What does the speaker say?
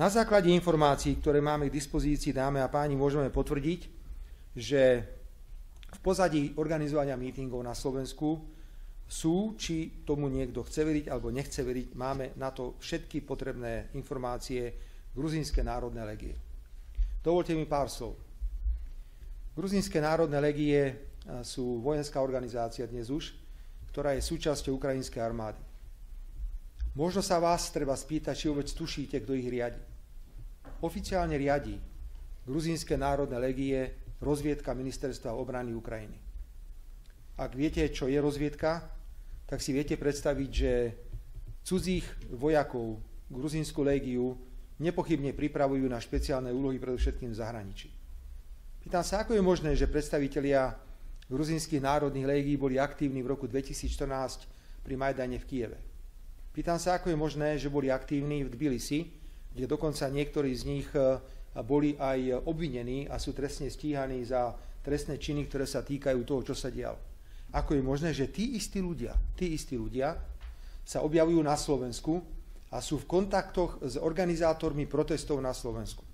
Na základe informácií, ktoré máme k dispozícii, dámy a páni, môžeme potvrdiť, že v pozadí organizovania mítingov na Slovensku sú, či tomu niekto chce veriť alebo nechce veriť, máme na to všetky potrebné informácie Gruzínskej národnej legie. Dovolte mi pár slov. Gruzínske národné legie sú vojenská organizácia dnes už, ktorá je súčasťou ukrajinskej armády. Možno sa vás treba spýtať, či vôbec tušíte, kto ich riadi. Oficiálne riadi Gruzínske národné legie rozviedka Ministerstva obrany Ukrajiny. Ak viete, čo je rozviedka, tak si viete predstaviť, že cudzích vojakov Gruzínsku légiu nepochybne pripravujú na špeciálne úlohy predovšetkým v zahraničí. Pýtam sa, ako je možné, že predstavitelia gruzínskych národných légií boli aktívni v roku 2014 pri Majdane v Kieve. Pýtam sa, ako je možné, že boli aktívni v Tbilisi, kde dokonca niektorí z nich boli aj obvinení a sú trestne stíhaní za trestné činy, ktoré sa týkajú toho, čo sa dialo. Ako je možné, že tí istí ľudia sa objavujú na Slovensku a sú v kontaktoch s organizátormi protestov na Slovensku.